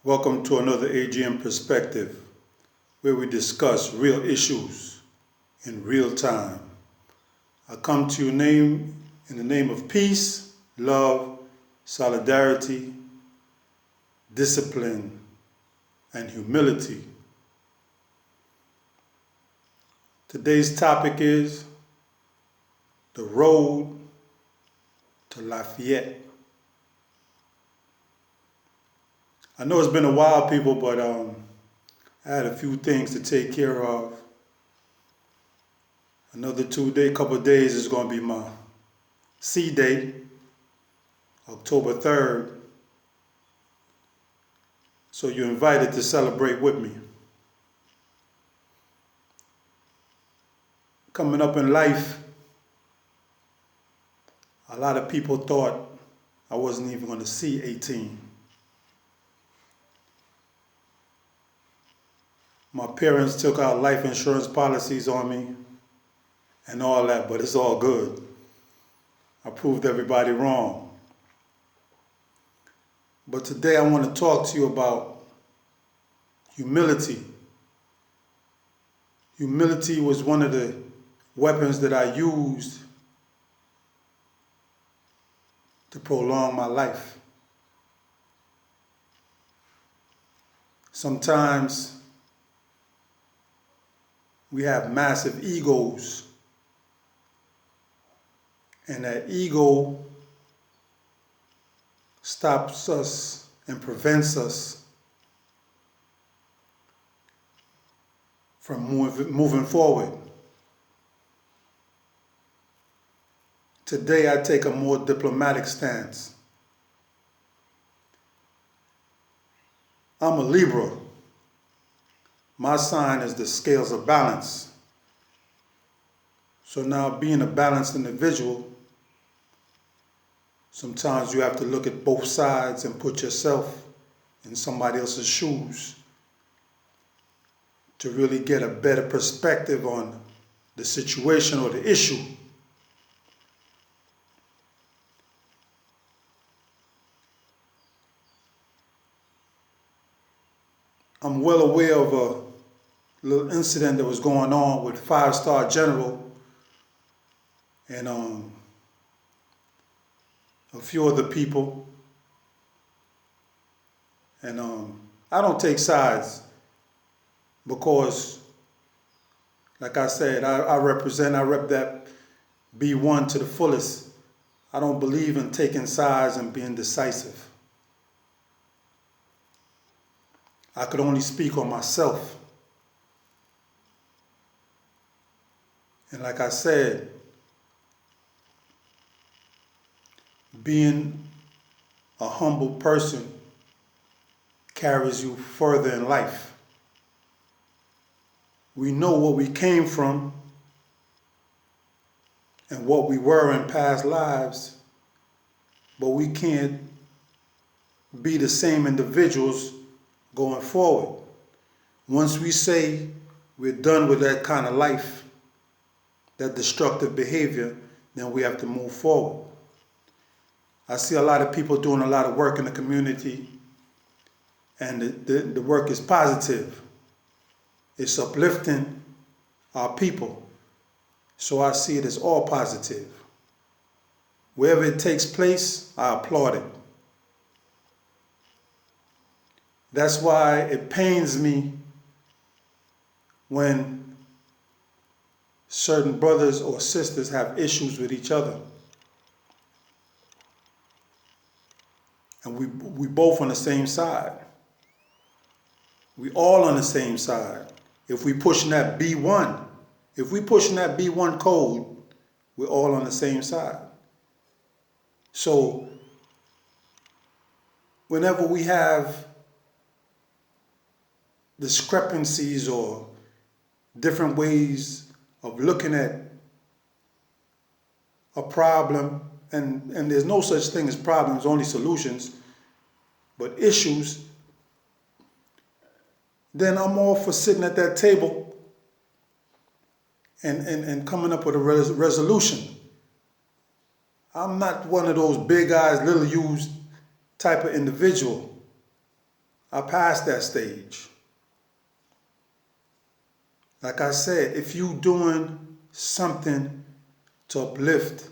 Welcome to another AGM Perspective, where we discuss real issues in real time. I come to you in the name of peace, love, solidarity, discipline, and humility. Today's topic is the road to Lafayette. I know it's been a while, people, but I had a few things to take care of. Another couple of days is going to be my C Day, October 3rd. So you're invited to celebrate with me. Coming up in life, a lot of people thought I wasn't even going to see 18. My parents took out life insurance policies on me and all that, but it's all good. I proved everybody wrong. But today I want to talk to you about humility. Humility was one of the weapons that I used to prolong my life. Sometimes we have massive egos, and that ego stops us and prevents us from moving forward. Today I take a more diplomatic stance. I'm a Libra. My sign is the scales of balance. So now, being a balanced individual, sometimes you have to look at both sides and put yourself in somebody else's shoes to really get a better perspective on the situation or the issue. I'm well aware of a little incident that was going on with 5-star general and a few other people. And I don't take sides because, like I said, I rep that B1 to the fullest. I don't believe in taking sides and being decisive. I could only speak on myself. And like I said, being a humble person carries you further in life. We know what we came from and what we were in past lives, but we can't be the same individuals going forward. Once we say we're done with that kind of life, that destructive behavior, then we have to move forward. I see a lot of people doing a lot of work in the community, and the work is positive. It's uplifting our people. So I see it as all positive. Wherever it takes place, I applaud it. That's why it pains me when certain brothers or sisters have issues with each other. And we both on the same side. We all on the same side. If we pushing that B1 code, we're all on the same side. So whenever we have discrepancies or different ways of looking at a problem, and there's no such thing as problems, only solutions, but issues, then I'm all for sitting at that table and coming up with a resolution. I'm not one of those big eyes, little U's type of individual. I passed that stage. Like I said, if you doing something to uplift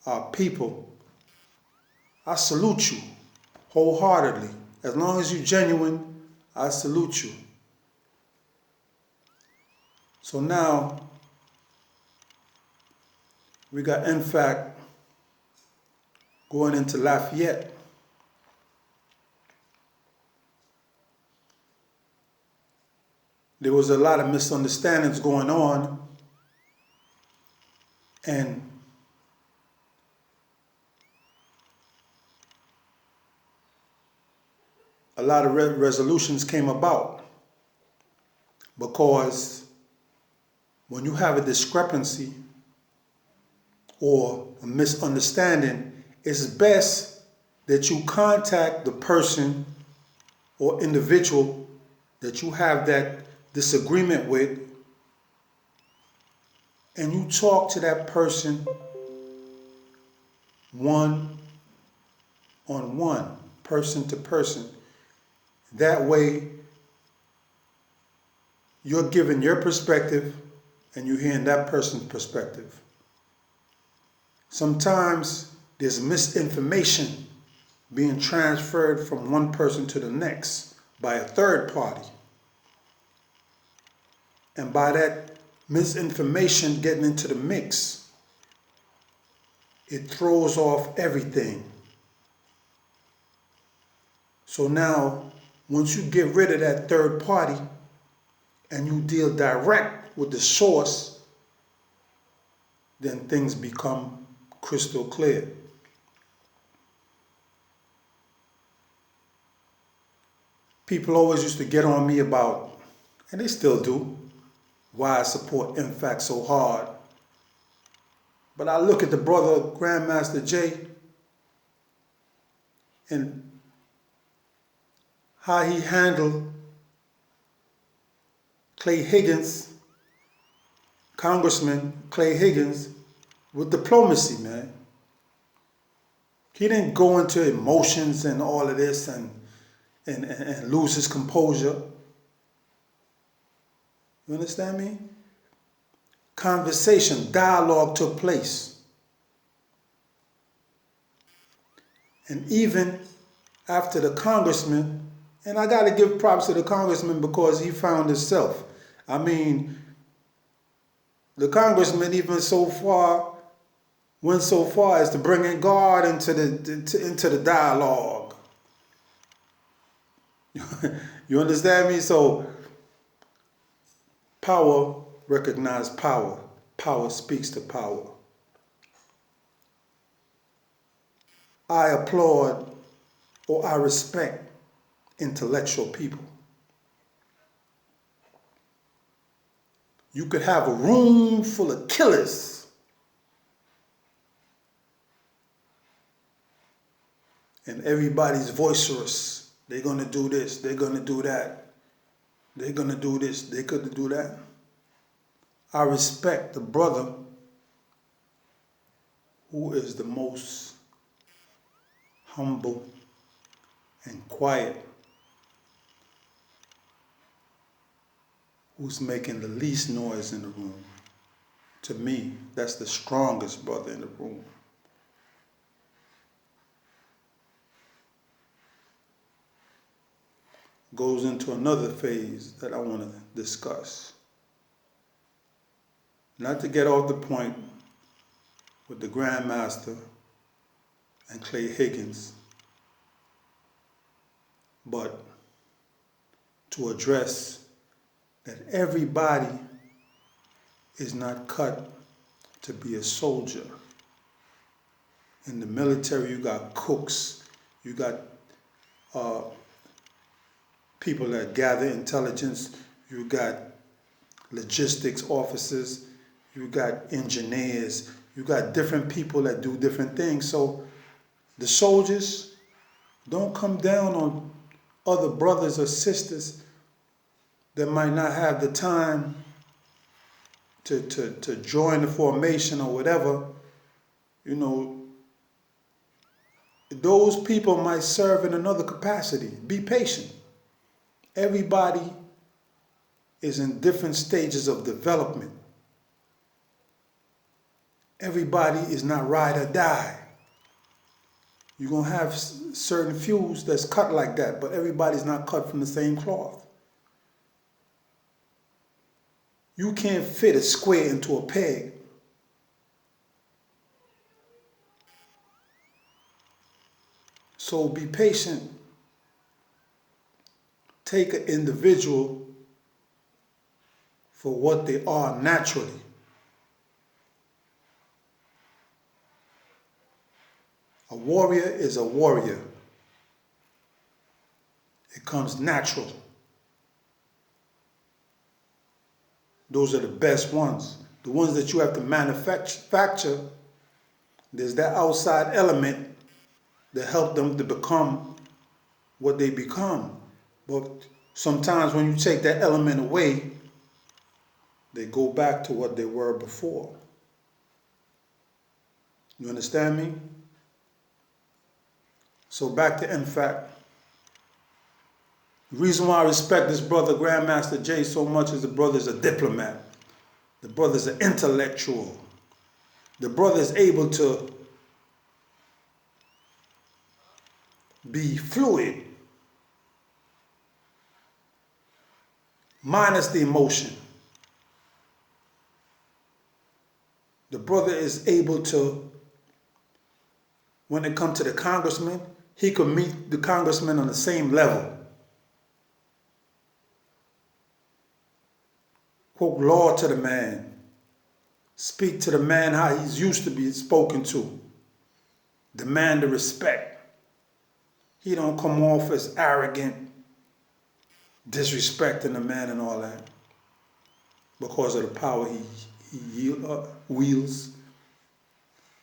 our people, I salute you wholeheartedly. As long as you're genuine, I salute you. So now we got NFAC going into Lafayette. There was a lot of misunderstandings going on, and a lot of resolutions came about because when you have a discrepancy or a misunderstanding, it's best that you contact the person or individual that you have that disagreement with, and you talk to that person one on one, person to person. That way, you're giving your perspective and you're hearing that person's perspective. Sometimes there's misinformation being transferred from one person to the next by a third party. And by that misinformation getting into the mix, it throws off everything. So now, once you get rid of that third party and you deal direct with the source, then things become crystal clear. People always used to get on me about, and they still do, why I support NFAC so hard. But I look at the brother Grandmaster Jay and how he handled Clay Higgins, Congressman Clay Higgins, with diplomacy, man. He didn't go into emotions and all of this and lose his composure. You understand me? Conversation, dialogue took place. And even after the congressman, and I got to give props to the congressman because he found himself. I mean, the congressman even went so far as to bring in God into the dialogue. You understand me? So power recognizes power. Power speaks to power. I applaud or I respect intellectual people. You could have a room full of killers and everybody's vociferous. They're going to do this, they're going to do that. They're going to do this, they could do that. I respect the brother who is the most humble and quiet, who's making the least noise in the room. To me, that's the strongest brother in the room. Goes into another phase that I want to discuss. Not to get off the point with the Grandmaster and Clay Higgins, but to address that everybody is not cut to be a soldier. In the military, you got cooks, you got people that gather intelligence, you got logistics officers, you got engineers, you got different people that do different things. So the soldiers don't come down on other brothers or sisters that might not have the time to join the formation or whatever. You know, those people might serve in another capacity. Be patient. Everybody is in different stages of development. Everybody is not ride or die. You're going to have certain fews that's cut like that, but everybody's not cut from the same cloth. You can't fit a square into a peg. So be patient. Take an individual for what they are naturally. A warrior is a warrior. It comes natural. Those are the best ones. The ones that you have to manufacture, there's that outside element that help them to become what they become. But sometimes when you take that element away, they go back to what they were before. You understand me? So back to NFAC. The reason why I respect this brother, Grandmaster Jay, so much is the brother's a diplomat. The brother's an intellectual. The brother is able to be fluid, minus the emotion. The brother is able to, when it comes to the congressman, he could meet the congressman on the same level. Quote law to the man. Speak to the man how he's used to be spoken to. Demand the respect. He don't come off as arrogant, disrespecting the man and all that because of the power he wields.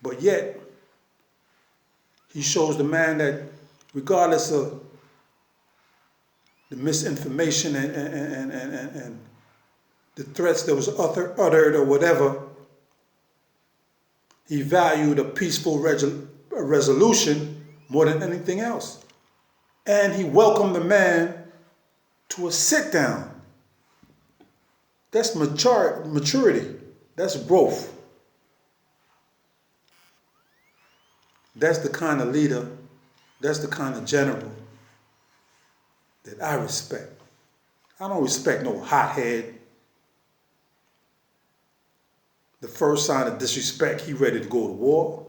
But yet, he shows the man that regardless of the misinformation and the threats that was uttered or whatever, he valued a peaceful resolution more than anything else. And he welcomed the man to a sit down. That's maturity. That's growth. That's the kind of leader, that's the kind of general that I respect. I don't respect no hothead. The first sign of disrespect, he ready to go to war.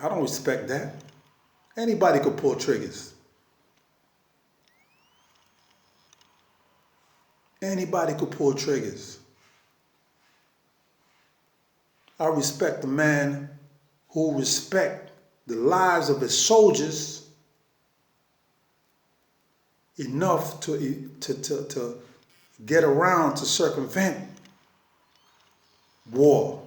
I don't respect that. Anybody could pull triggers. Anybody could pull triggers. I respect the man who respect the lives of his soldiers enough to get around to circumvent war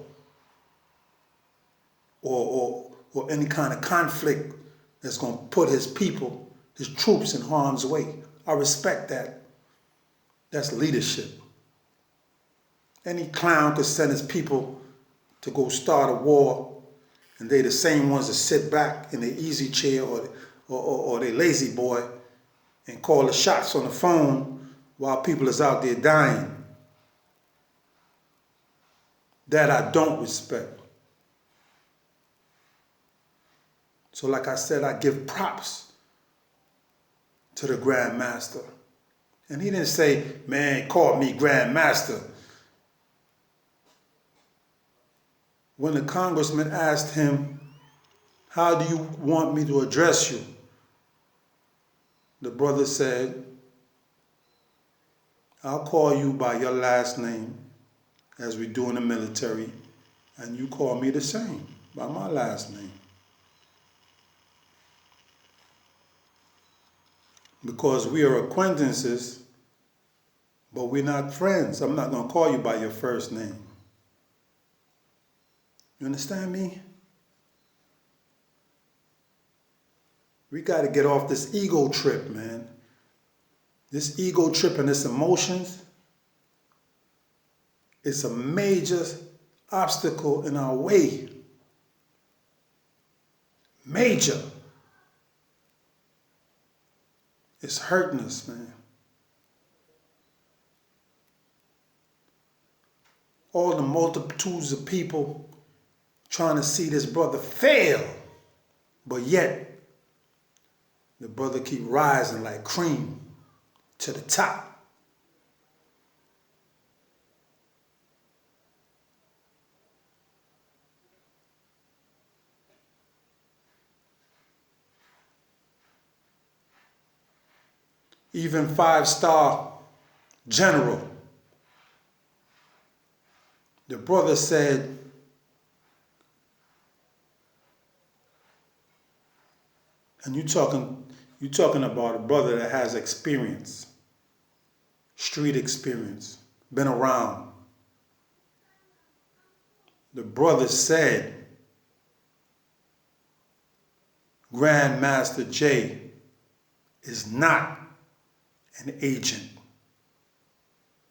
or any kind of conflict that's going to put his people, his troops in harm's way. I respect that. That's leadership. Any clown could send his people to go start a war, and they the same ones that sit back in their easy chair or their lazy boy and call the shots on the phone while people is out there dying. That I don't respect. So like I said, I give props to the Grandmaster. And he didn't say, man, call me Grandmaster. When the congressman asked him, how do you want me to address you? The brother said, I'll call you by your last name, as we do in the military, and you call me the same, by my last name. Because we are acquaintances, but we're not friends. I'm not going to call you by your first name. You understand me? We got to get off this ego trip, man. This ego trip and this emotions, it's a major obstacle in our way. Major. It's hurting us, man. All the multitudes of people trying to see this brother fail, but yet the brother keep rising like cream to the top. Even 5-star general, the brother said, and you talking about a brother that has experience, street experience, been around. The brother said, Grandmaster Jay is not an agent.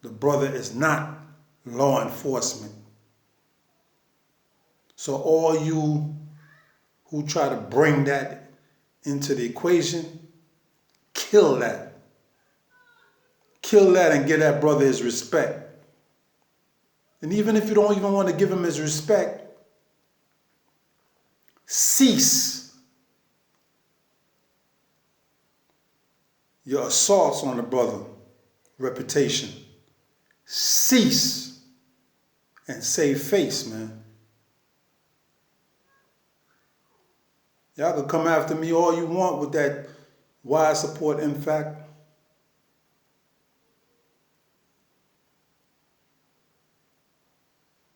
The brother is not law enforcement. So all you who try to bring that into the equation, kill that. Kill that and give that brother his respect. And even if you don't even want to give him his respect, cease your assaults on the brother reputation. Cease and save face, man. Y'all can come after me all you want with that why I support NFAC.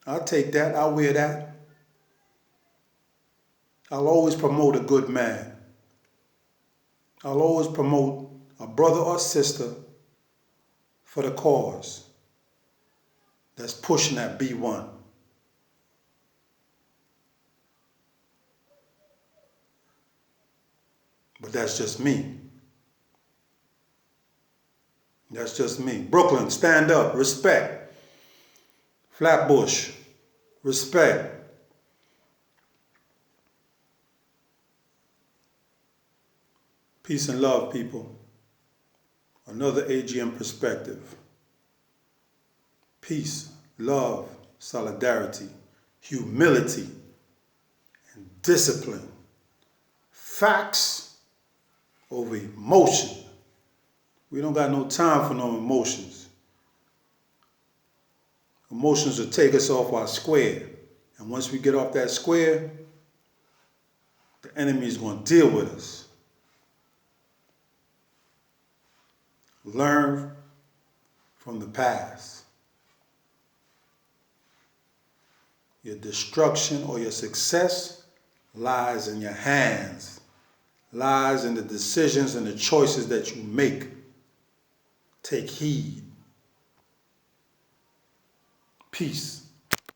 I'll take that. I'll wear that. I'll always promote a good man. I'll always promote a brother or sister for the cause that's pushing that B1. But that's just me. That's just me. Brooklyn, stand up. Respect. Flatbush, respect. Peace and love, people. Another AGM perspective. Peace, love, solidarity, humility, and discipline. Facts over emotion. We don't got no time for no emotions. Emotions will take us off our square. And once we get off that square, the enemy is going to deal with us. Learn from the past. Your destruction or your success lies in your hands, lies in the decisions and the choices that you make. Take heed. Peace.